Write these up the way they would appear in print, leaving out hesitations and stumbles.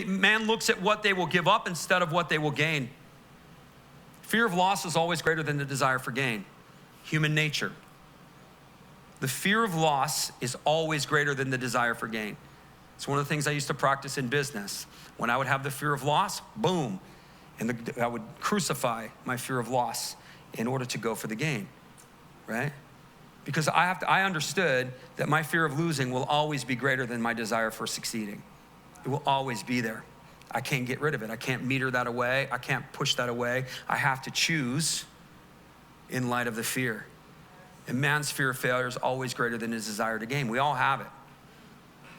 Man looks at what they will give up instead of what they will gain. Fear of loss is always greater than the desire for gain. Human nature. The fear of loss is always greater than the desire for gain. It's one of the things I used to practice in business. When I would have the fear of loss, boom, and I would crucify my fear of loss in order to go for the gain, right? Because I understood that my fear of losing will always be greater than my desire for succeeding. It will always be there. I can't get rid of it. I can't meter that away. I can't push that away. I have to choose in light of the fear. And man's fear of failure is always greater than his desire to gain. We all have it.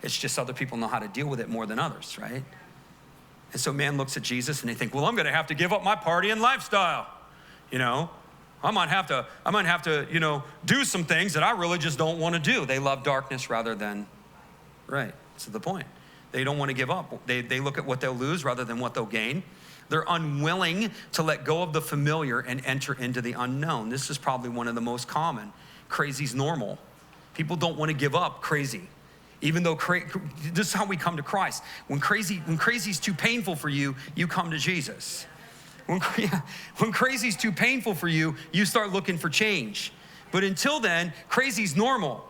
It's just other people know how to deal with it more than others, right? And so man looks at Jesus and they think, well, I'm gonna have to give up my partying lifestyle. You know, I might have to, you know, do some things that I really just don't wanna do. They love darkness rather than, right, that's the point. They don't wanna give up. They look at what they'll lose rather than what they'll gain. They're unwilling to let go of the familiar and enter into the unknown. This is probably one of the most common. Crazy's normal. People don't wanna give up crazy. Even though this is how we come to Christ. When crazy's too painful for you, you come to Jesus. When crazy's too painful for you, you start looking for change. But until then, crazy's normal.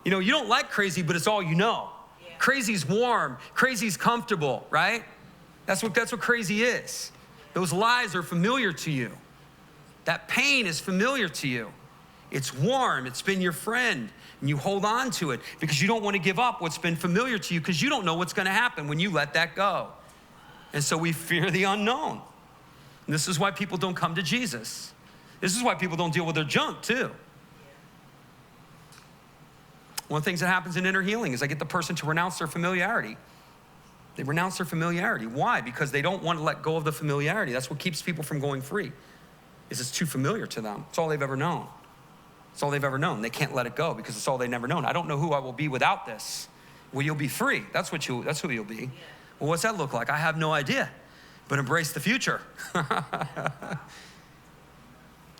You know, you don't like crazy, but it's all you know. Yeah. Crazy's warm, crazy's comfortable, right? That's what crazy is. Those lies are familiar to you. That pain is familiar to you. It's warm, it's been your friend, and you hold on to it because you don't want to give up what's been familiar to you because you don't know what's going to happen when you let that go. And so we fear the unknown. And this is why people don't come to Jesus. This is why people don't deal with their junk too. One of the things that happens in inner healing is I get the person to renounce their familiarity. They renounce their familiarity. Why? Because they don't want to let go of the familiarity. That's what keeps people from going free, is it's too familiar to them. It's all they've ever known. It's all they've ever known. They can't let it go because it's all they've never known. I don't know who I will be without this. Well, you'll be free. That's who you'll be. Well, what's that look like? I have no idea, but embrace the future.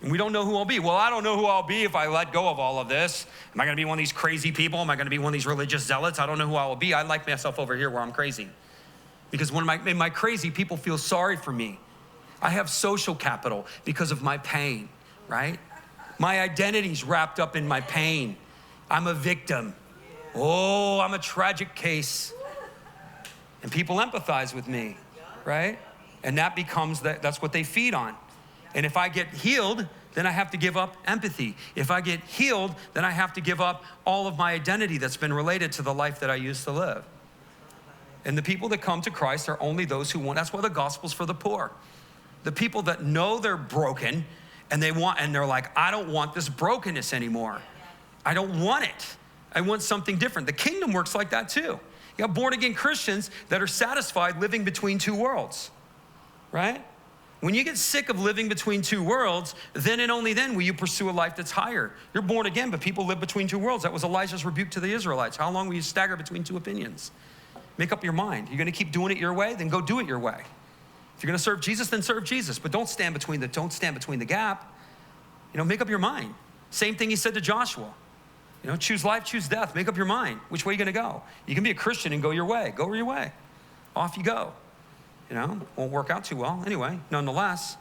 And we don't know who I'll be. Well, I don't know who I'll be if I let go of all of this. Am I gonna be one of these crazy people? Am I gonna be one of these religious zealots? I don't know who I will be. I like myself over here where I'm crazy. Because when in my crazy, people feel sorry for me. I have social capital because of my pain, right? My identity's wrapped up in my pain. I'm a victim. Oh, I'm a tragic case. And people empathize with me, right? And that becomes, that's what they feed on. And if I get healed, then I have to give up empathy. If I get healed, then I have to give up all of my identity that's been related to the life that I used to live. And the people that come to Christ are only those who want, that's why the gospel's for the poor. The people that know they're broken and they're like, I don't want this brokenness anymore. I don't want it. I want something different. The kingdom works like that too. You have born again Christians that are satisfied living between two worlds, right? When you get sick of living between two worlds, then and only then will you pursue a life that's higher. You're born again, but people live between two worlds. That was Elijah's rebuke to the Israelites. How long will you stagger between two opinions? Make up your mind. You're gonna keep doing it your way, then go do it your way. If you're gonna serve Jesus, then serve Jesus, but don't stand between the gap. You know, make up your mind. Same thing he said to Joshua. You know, choose life, choose death. Make up your mind. Which way are you gonna go? You can be a Christian and go your way. Go your way. Off you go. You know, won't work out too well. Anyway, nonetheless,